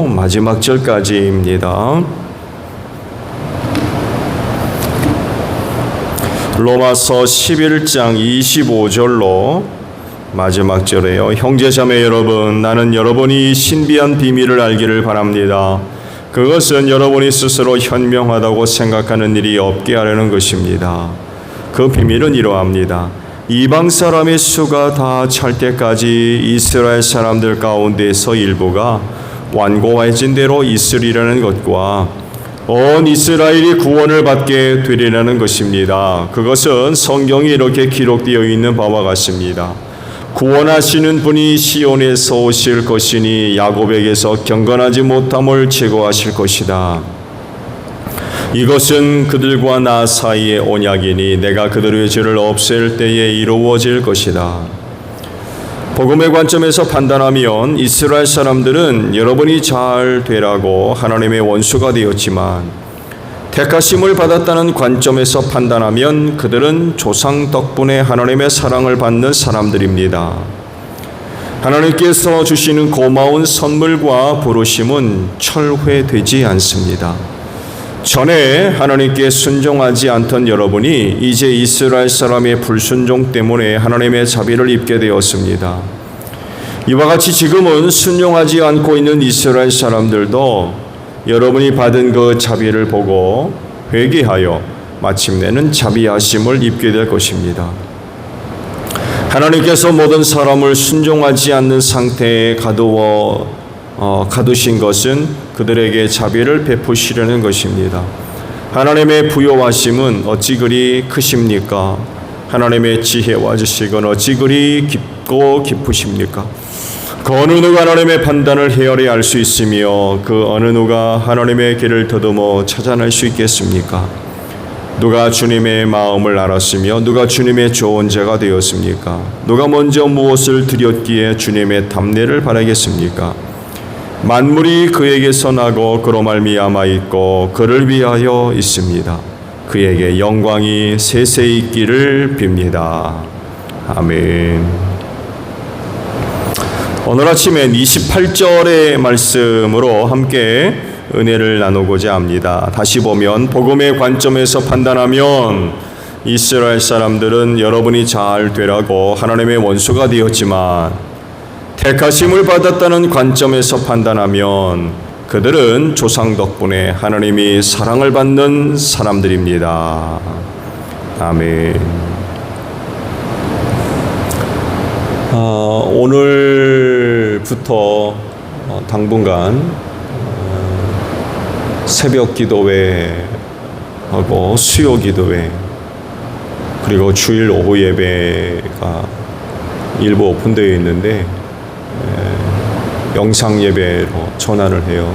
마지막 절까지입니다. 로마서 11장 25절로 마지막 절에요. 형제자매 여러분, 나는 여러분이 신비한 비밀을 알기를 바랍니다. 그것은 여러분이 스스로 현명하다고 생각하는 일이 없게 하려는 것입니다. 그 비밀은 이러합니다. 이방 사람의 수가 다 찰 때까지 이스라엘 사람들 가운데서 일부가 완고해진 대로 있으리라는 것과 온 이스라엘이 구원을 받게 되리라는 것입니다. 그것은 성경이 이렇게 기록되어 있는 바와 같습니다. 구원하시는 분이 시온에서 오실 것이니 야곱에게서 경건하지 못함을 제거하실 것이다. 이것은 그들과 나 사이의 언약이니 내가 그들의 죄를 없앨 때에 이루어질 것이다. 복음의 관점에서 판단하면 이스라엘 사람들은 여러분이 잘 되라고 하나님의 원수가 되었지만, 택하심을 받았다는 관점에서 판단하면 그들은 조상 덕분에 하나님의 사랑을 받는 사람들입니다. 하나님께서 주시는 고마운 선물과 부르심은 철회되지 않습니다. 전에 하나님께 순종하지 않던 여러분이 이제 이스라엘 사람의 불순종 때문에 하나님의 자비를 입게 되었습니다. 이와 같이 지금은 순종하지 않고 있는 이스라엘 사람들도 여러분이 받은 그 자비를 보고 회개하여 마침내는 자비하심을 입게 될 것입니다. 하나님께서 모든 사람을 순종하지 않는 상태에 가두신 것은 그들에게 자비를 베푸시려는 것입니다. 하나님의 부요하심은 어찌 그리 크십니까? 하나님의 지혜와 지식은 어찌 그리 깊고 깊으십니까? 그 어느 누가 하나님의 판단을 헤아려 알 수 있으며 그 어느 누가 하나님의 길을 더듬어 찾아낼 수 있겠습니까? 누가 주님의 마음을 알았으며 누가 주님의 좋은 자가 되었습니까? 누가 먼저 무엇을 드렸기에 주님의 담례를 바라겠습니까? 만물이 그에게서 나고 그로 말미암아 있고 그를 위하여 있습니다. 그에게 영광이 세세 있기를 빕니다. 아멘. 오늘 아침엔 28절의 말씀으로 함께 은혜를 나누고자 합니다. 다시 보면 복음의 관점에서 판단하면 이스라엘 사람들은 여러분이 잘 되라고 하나님의 원수가 되었지만, 택하심을 받았다는 관점에서 판단하면 그들은 조상 덕분에 하나님이 사랑을 받는 사람들입니다. 아멘. 오늘부터 당분간 새벽 기도회하고 수요 기도회, 그리고 주일 오후 예배가 일부 오픈되어 있는데 영상 예배로 전환을 해요.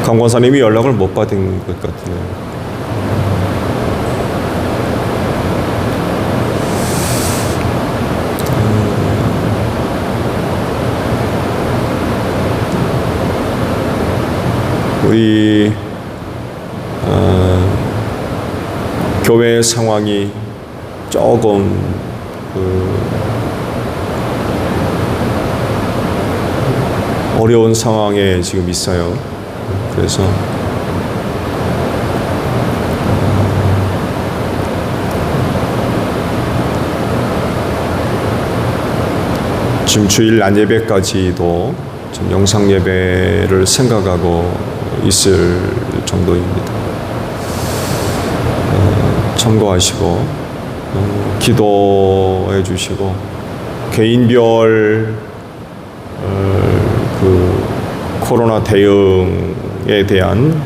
강 권사님이 연락을 못 받은 것 같네요. 우리 교회 상황이 조금 어려운 상황에 지금 있어요. 그래서 지금 주일 낮 예배까지도 지금 영상 예배를 생각하고 있을 정도입니다. 참고하시고 기도해 주시고, 개인별 코로나 대응에 대한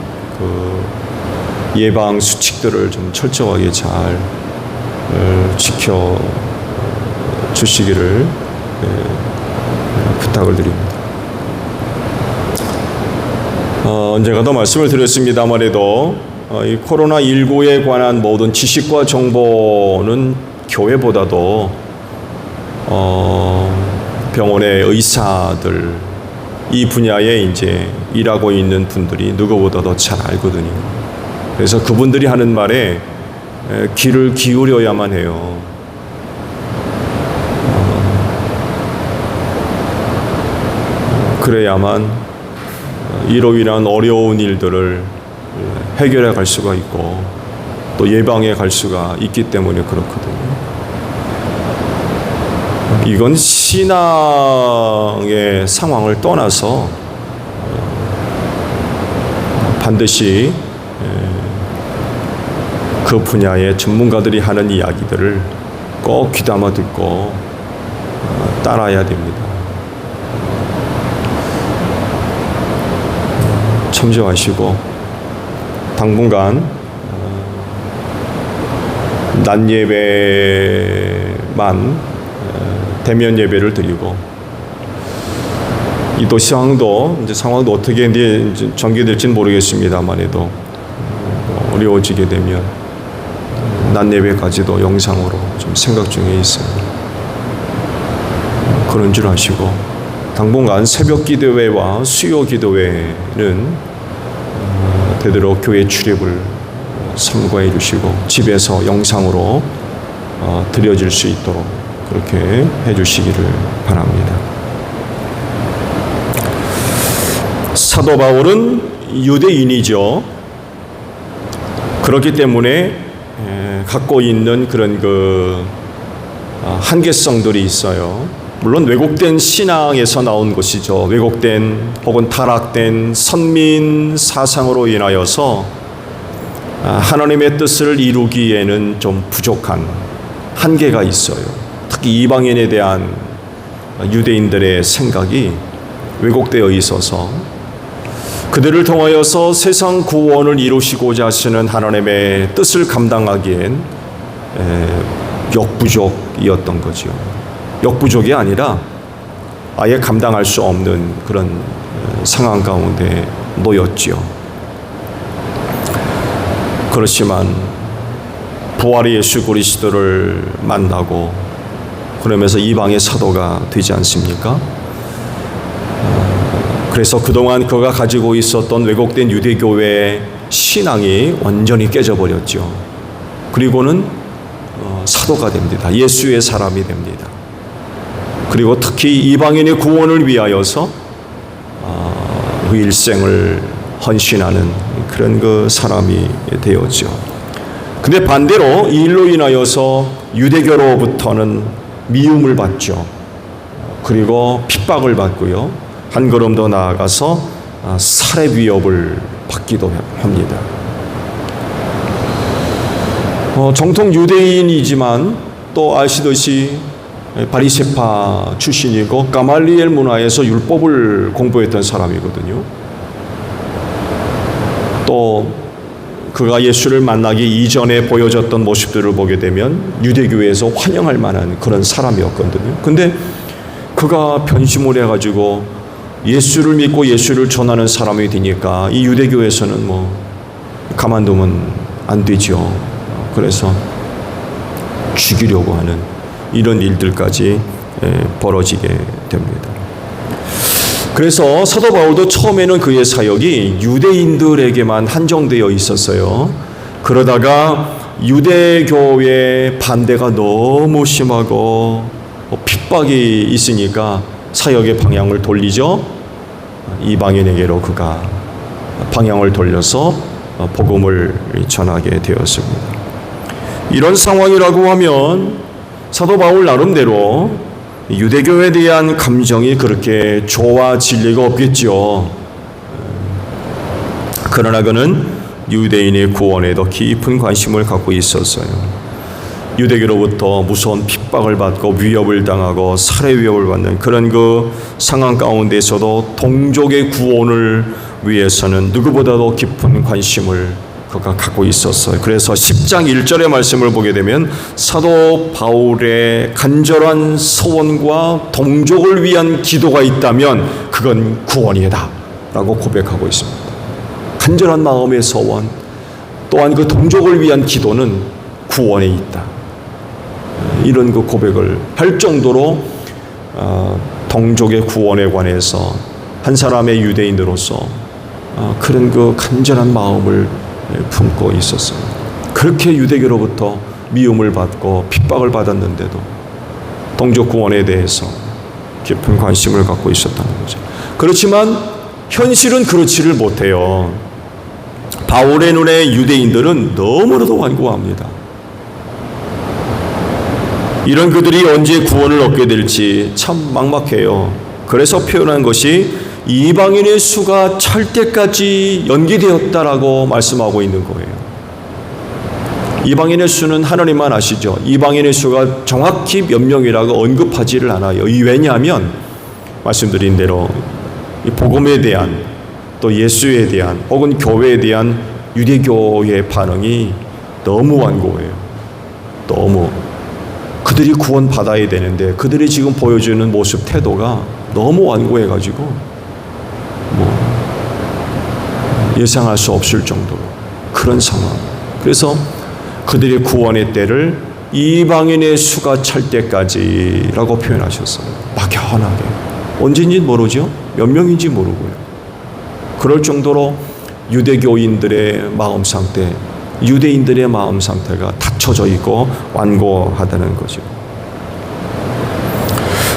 예방 수칙들을 좀 철저하게 잘 지켜 주시기를 부탁을 드립니다. 언젠가도 말씀을 드렸습니다만에도 이 코로나19에 관한 모든 지식과 정보는 교회보다도 병원의 의사들, 이 분야에 이제 일하고 있는 분들이 누구보다도 잘 알거든요. 그래서 그분들이 하는 말에 귀를 기울여야만 해요. 그래야만 이로 인한 어려운 일들을 해결해 갈 수가 있고 또 예방해 갈 수가 있기 때문에 그렇거든요. 이건 신앙의 상황을 떠나서 반드시 그 분야의 전문가들이 하는 이야기들을 꼭 귀담아 듣고 따라야 됩니다. 참조하시고 당분간 낮 예배만 대면 예배를 드리고 이 도시 상황도 어떻게 이제 전개될지는 모르겠습니다만에도 어려워지게 되면 낮 예배까지도 영상으로 좀 생각 중에 있어요. 그런 줄 아시고 당분간 새벽 기도회와 수요 기도회는 되도록 교회 출입을 삼가해 주시고 집에서 영상으로 드려질 수 있도록 그렇게 해주시기를 바랍니다. 사도 바울은 유대인이죠. 그렇기 때문에 갖고 있는 그런 한계성들이 있어요. 물론 왜곡된 신앙에서 나온 것이죠. 왜곡된 혹은 타락된 선민 사상으로 인하여서 하나님의 뜻을 이루기에는 좀 부족한 한계가 있어요. 특히 이방인에 대한 유대인들의 생각이 왜곡되어 있어서 그들을 통하여서 세상 구원을 이루시고자 하시는 하나님의 뜻을 감당하기엔 역부족이었던 거죠. 역부족이 아니라 아예 감당할 수 없는 그런 상황 가운데 놓였지요. 그렇지만 부활의 예수 그리스도를 만나고 그러면서 이방의 사도가 되지 않습니까? 그래서 그동안 그가 가지고 있었던 왜곡된 유대교회의 신앙이 완전히 깨져버렸죠. 그리고는 사도가 됩니다. 예수의 사람이 됩니다. 그리고 특히 이방인의 구원을 위하여서 그 일생을 헌신하는 그런 사람이 되었죠. 근데 반대로 이 일로 인하여서 유대교로부터는 미움을 받죠. 그리고 핍박을 받고요. 한 걸음 더 나아가서 살해 위협을 받기도 합니다. 정통 유대인이지만 또 아시듯이 바리새파 출신이고 가말리엘 문화에서 율법을 공부했던 사람이거든요. 또 그가 예수를 만나기 이전에 보여줬던 모습들을 보게 되면 유대교회에서 환영할 만한 그런 사람이었거든요. 근데 그가 변심을 해가지고 예수를 믿고 예수를 전하는 사람이 되니까 이 유대교회에서는 가만두면 안 되죠. 그래서 죽이려고 하는 이런 일들까지 벌어지게 됩니다. 그래서 사도 바울도 처음에는 그의 사역이 유대인들에게만 한정되어 있었어요. 그러다가 유대교의 반대가 너무 심하고 핍박이 있으니까 사역의 방향을 돌리죠. 이방인에게로 그가 방향을 돌려서 복음을 전하게 되었습니다. 이런 상황이라고 하면 사도 바울 나름대로 유대교에 대한 감정이 그렇게 좋아질 리가 없겠죠. 그러나 그는 유대인의 구원에 더 깊은 관심을 갖고 있었어요. 유대교로부터 무서운 핍박을 받고 위협을 당하고 살해 위협을 받는 그런 그 상황 가운데서도 동족의 구원을 위해서는 누구보다도 깊은 관심을 그가 갖고 있었어요. 그래서 10장 1절의 말씀을 보게 되면 사도 바울의 간절한 소원과 동족을 위한 기도가 있다면 그건 구원이다 라고 고백하고 있습니다. 간절한 마음의 소원 또한 그 동족을 위한 기도는 구원에 있다. 이런 그 고백을 할 정도로 동족의 구원에 관해서 한 사람의 유대인으로서 그런 그 간절한 마음을 품고 있었어요. 그렇게 유대교로부터 미움을 받고 핍박을 받았는데도 동족 구원에 대해서 깊은 관심을 갖고 있었다는 거죠. 그렇지만 현실은 그렇지를 못해요. 바울의 눈에 유대인들은 너무나도 완고합니다. 이런 그들이 언제 구원을 얻게 될지 참 막막해요. 그래서 표현한 것이 이방인의 수가 찰 때까지 연기되었다라고 말씀하고 있는 거예요. 이방인의 수는 하나님만 아시죠. 이방인의 수가 정확히 몇 명이라고 언급하지를 않아요. 왜냐하면 말씀드린 대로 이 복음에 대한 또 예수에 대한 혹은 교회에 대한 유대교의 반응이 너무 완고해요. 너무 그들이 구원받아야 되는데 그들이 지금 보여주는 모습 태도가 너무 완고해가지고 예상할 수 없을 정도로 그런 상황. 그래서 그들의 구원의 때를 이방인의 수가 찰 때까지라고 표현하셨어요. 막연하게. 언제인지 모르죠. 몇 명인지 모르고요. 그럴 정도로 유대교인들의 마음 상태, 유대인들의 마음 상태가 닫혀져 있고 완고하다는 거죠.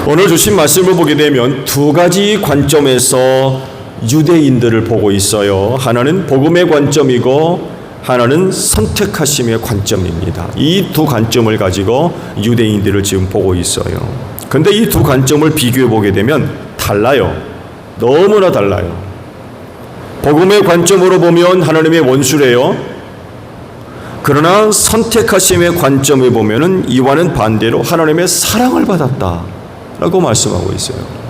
오늘 주신 말씀을 보게 되면 두 가지 관점에서 유대인들을 보고 있어요. 하나는 복음의 관점이고 하나는 선택하심의 관점입니다. 이 두 관점을 가지고 유대인들을 지금 보고 있어요. 그런데 이 두 관점을 비교해 보게 되면 달라요. 너무나 달라요. 복음의 관점으로 보면 하나님의 원수래요. 그러나 선택하심의 관점에 보면은 이와는 반대로 하나님의 사랑을 받았다라고 말씀하고 있어요.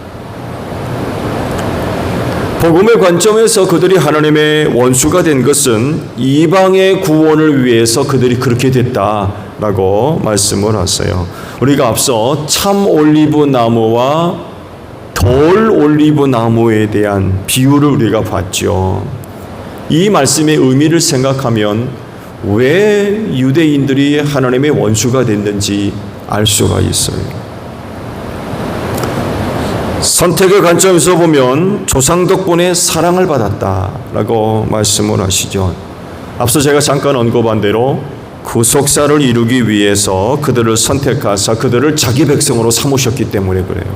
복음의 관점에서 그들이 하나님의 원수가 된 것은 이방의 구원을 위해서 그들이 그렇게 됐다라고 말씀을 하세요. 우리가 앞서 참 올리브 나무와 돌 올리브 나무에 대한 비유를 우리가 봤죠. 이 말씀의 의미를 생각하면 왜 유대인들이 하나님의 원수가 됐는지 알 수가 있어요. 선택의 관점에서 보면 조상 덕분에 사랑을 받았다라고 말씀을 하시죠. 앞서 제가 잠깐 언급한 대로 구속사를 이루기 위해서 그들을 선택하사 그들을 자기 백성으로 삼으셨기 때문에 그래요.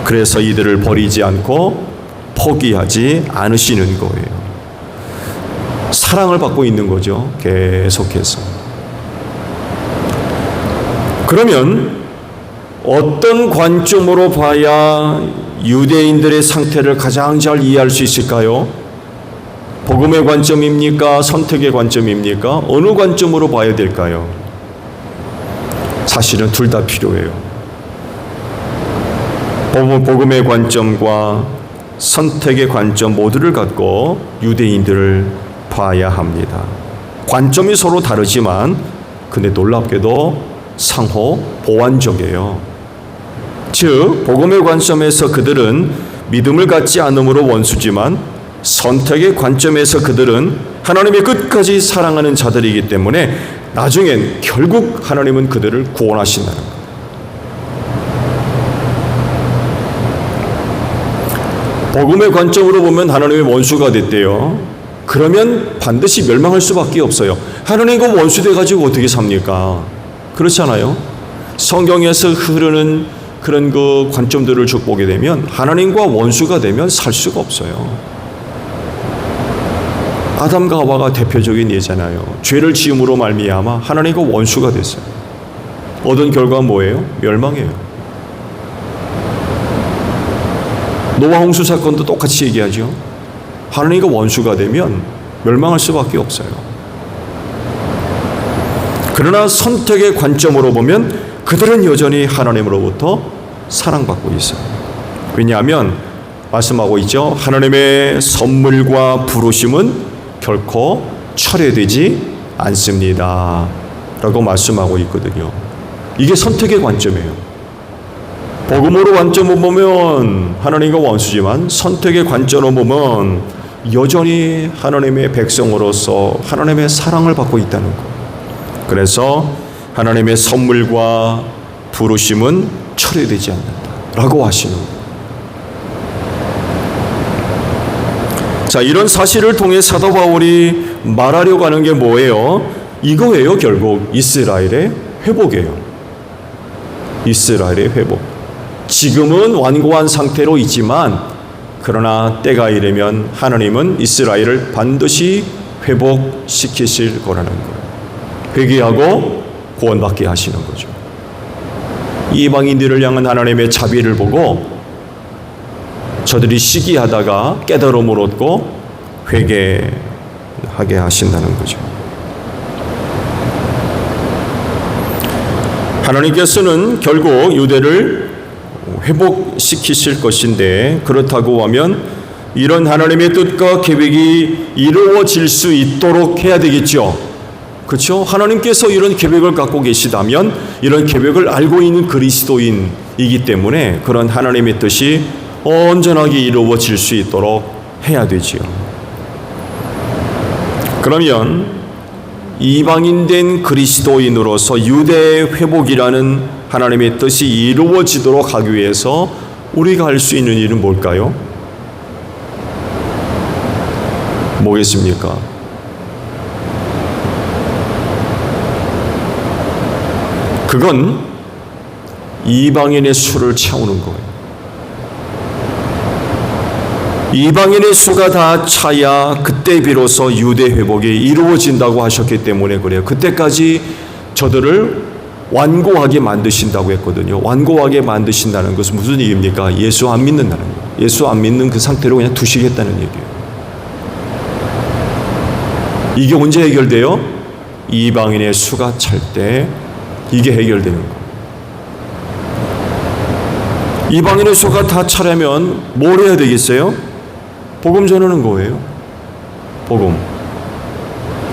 그래서 이들을 버리지 않고 포기하지 않으시는 거예요. 사랑을 받고 있는 거죠. 계속해서. 그러면 어떤 관점으로 봐야 유대인들의 상태를 가장 잘 이해할 수 있을까요? 복음의 관점입니까? 선택의 관점입니까? 어느 관점으로 봐야 될까요? 사실은 둘 다 필요해요. 복음의 관점과 선택의 관점 모두를 갖고 유대인들을 봐야 합니다. 관점이 서로 다르지만 근데 놀랍게도 상호 보완적이에요. 즉 복음의 관점에서 그들은 믿음을 갖지 않음으로 원수지만 선택의 관점에서 그들은 하나님의 끝까지 사랑하는 자들이기 때문에 나중엔 결국 하나님은 그들을 구원하신다는 거예요. 복음의 관점으로 보면 하나님의 원수가 됐대요. 그러면 반드시 멸망할 수밖에 없어요. 하나님과 원수돼 가지고 어떻게 삽니까? 그렇잖아요. 성경에서 흐르는 그런 그 관점들을 쭉 보게 되면 하나님과 원수가 되면 살 수가 없어요. 아담과 하와가 대표적인 예잖아요. 죄를 지음으로 말미암아 하나님과 원수가 됐어요. 얻은 결과는 뭐예요? 멸망이에요. 노아 홍수 사건도 똑같이 얘기하죠. 하나님과 원수가 되면 멸망할 수밖에 없어요. 그러나 선택의 관점으로 보면 그들은 여전히 하나님으로부터 사랑받고 있어요. 왜냐하면 말씀하고 있죠. 하나님의 선물과 부르심은 결코 철회되지 않습니다. 라고 말씀하고 있거든요. 이게 선택의 관점이에요. 복음으로 관점을 보면 하나님과 원수지만 선택의 관점으로 보면 여전히 하나님의 백성으로서 하나님의 사랑을 받고 있다는 것. 그래서 하나님의 선물과 부르심은 철회되지 않는다라고 하시는 거예요. 자, 이런 사실을 통해 사도 바울이 말하려고 하는 게 뭐예요? 이거예요. 결국 이스라엘의 회복이에요. 이스라엘의 회복. 지금은 완고한 상태로 있지만 그러나 때가 이르면 하나님은 이스라엘을 반드시 회복시키실 거라는 거예요. 회개하고 구원받게 하시는 거죠. 이방인들을 향한 하나님의 자비를 보고 저들이 시기하다가 깨달음을 얻고 회개하게 하신다는 거죠. 하나님께서는 결국 유대를 회복시키실 것인데, 그렇다고 하면 이런 하나님의 뜻과 계획이 이루어질 수 있도록 해야 되겠죠. 그렇죠? 하나님께서 이런 계획을 갖고 계시다면 이런 계획을 알고 있는 그리스도인이기 때문에 그런 하나님의 뜻이 온전하게 이루어질 수 있도록 해야 되지요. 그러면 이방인 된 그리스도인으로서 유대 회복이라는 하나님의 뜻이 이루어지도록 하기 위해서 우리가 할 수 있는 일은 뭘까요? 뭐겠습니까? 그건 이방인의 수를 채우는 거예요. 이방인의 수가 다 차야 그때 비로소 유대 회복이 이루어진다고 하셨기 때문에 그래요. 그때까지 저들을 완고하게 만드신다고 했거든요. 완고하게 만드신다는 것은 무슨 얘기입니까? 예수 안 믿는다는 거예요. 예수 안 믿는 그 상태로 그냥 두시겠다는 얘기예요. 이게 언제 해결돼요? 이방인의 수가 찰 때 이게 해결되는 거예요. 이방인의 수가 다 차려면 뭘 해야 되겠어요? 복음 전하는 거예요. 복음.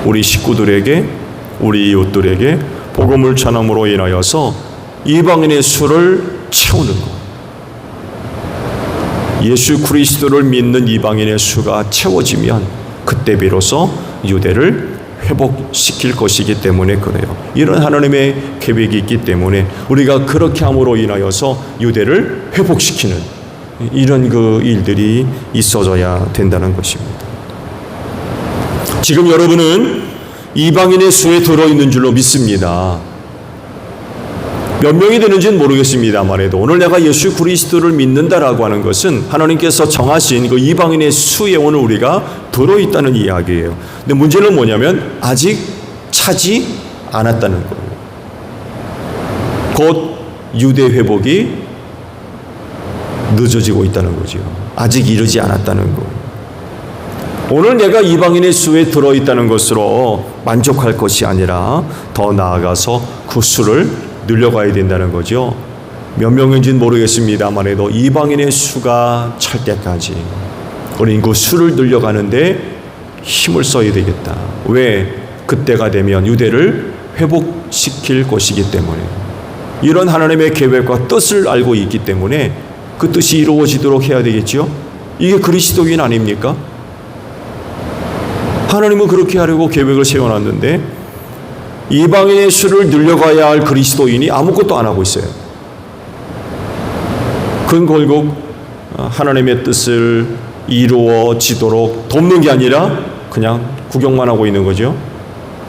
우리 식구들에게, 우리 이웃들에게 복음을 전함으로 인하여서 이방인의 수를 채우는 것. 예수 그리스도를 믿는 이방인의 수가 채워지면 그때 비로소 유대를 회복시킬 것이기 때문에 그래요. 이런 하나님의 계획이 있기 때문에 우리가 그렇게 함으로 인하여서 유대를 회복시키는 이런 그 일들이 있어져야 된다는 것입니다. 지금 여러분은 이방인의 수에 들어있는 줄로 믿습니다. 몇 명이 되는지는 모르겠습니다만 해도 오늘 내가 예수 그리스도를 믿는다라고 하는 것은 하나님께서 정하신 그 이방인의 수에 오늘 우리가 들어있다는 이야기예요. 근데 문제는 뭐냐면 아직 차지 않았다는 거예요. 곧 유대 회복이 늦어지고 있다는 거죠. 아직 이르지 않았다는 거예요. 오늘 내가 이방인의 수에 들어있다는 것으로 만족할 것이 아니라 더 나아가서 그 수를 늘려가야 된다는 거죠. 몇 명인지는 모르겠습니다만 해도 이방인의 수가 찰 때까지 우리는 그 수를 늘려가는데 힘을 써야 되겠다. 왜? 그때가 되면 유대를 회복시킬 것이기 때문에 이런 하나님의 계획과 뜻을 알고 있기 때문에 그 뜻이 이루어지도록 해야 되겠죠. 이게 그리스도인 아닙니까? 하나님은 그렇게 하려고 계획을 세워놨는데 이방인의 수를 늘려가야 할 그리스도인이 아무것도 안 하고 있어요. 그건 결국 하나님의 뜻을 이루어지도록 돕는 게 아니라 그냥 구경만 하고 있는 거죠.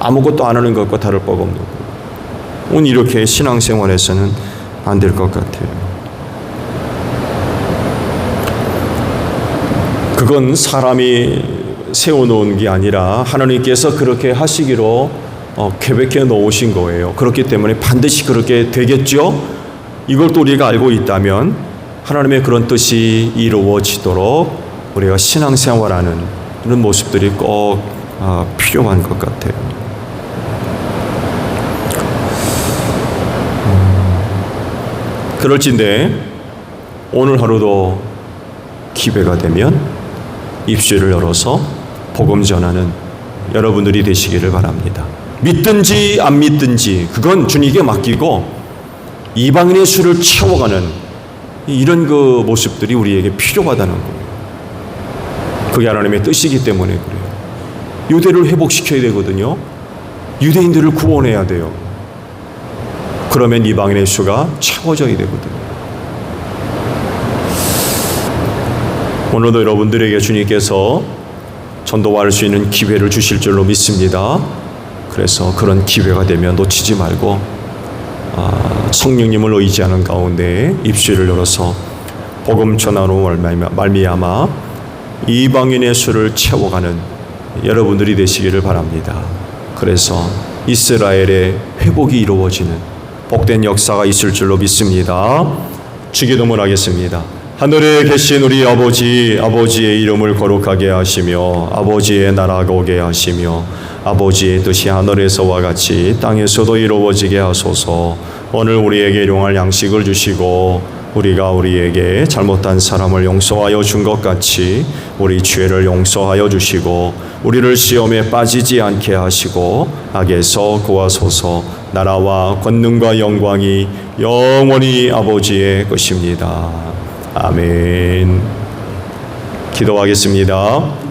아무것도 안 하는 것과 다를 바가 없는 거예요. 오늘 이렇게 신앙생활에서는 안 될 것 같아요. 그건 사람이 세워놓은 게 아니라 하나님께서 그렇게 하시기로 계획해 놓으신 거예요. 그렇기 때문에 반드시 그렇게 되겠죠. 이걸 또 우리가 알고 있다면 하나님의 그런 뜻이 이루어지도록 우리가 신앙생활하는 그런 모습들이 꼭 필요한 것 같아요. 그럴진데 오늘 하루도 기회가 되면 입술을 열어서 복음 전하는 여러분들이 되시기를 바랍니다. 믿든지 안 믿든지 그건 주님께 맡기고 이방인의 수를 채워가는 이런 그 모습들이 우리에게 필요하다는 거예요. 그게 하나님의 뜻이기 때문에 그래요. 유대를 회복시켜야 되거든요. 유대인들을 구원해야 돼요. 그러면 이방인의 수가 채워져야 되거든요. 오늘도 여러분들에게 주님께서 전도할 수 있는 기회를 주실 줄로 믿습니다. 그래서 그런 기회가 되면 놓치지 말고 성령님을 의지하는 가운데 입술을 열어서 복음 전하로 말미암아 이방인의 수를 채워가는 여러분들이 되시기를 바랍니다. 그래서 이스라엘의 회복이 이루어지는 복된 역사가 있을 줄로 믿습니다. 주기도문 하겠습니다. 하늘에 계신 우리 아버지, 아버지의 이름을 거룩하게 하시며 아버지의 나라가 오게 하시며 아버지의 뜻이 하늘에서와 같이 땅에서도 이루어지게 하소서. 오늘 우리에게 일용할 양식을 주시고 우리가 우리에게 잘못한 사람을 용서하여 준 것 같이 우리 죄를 용서하여 주시고 우리를 시험에 빠지지 않게 하시고 악에서 구하소서. 나라와 권능과 영광이 영원히 아버지의 것입니다. 아멘. 기도하겠습니다.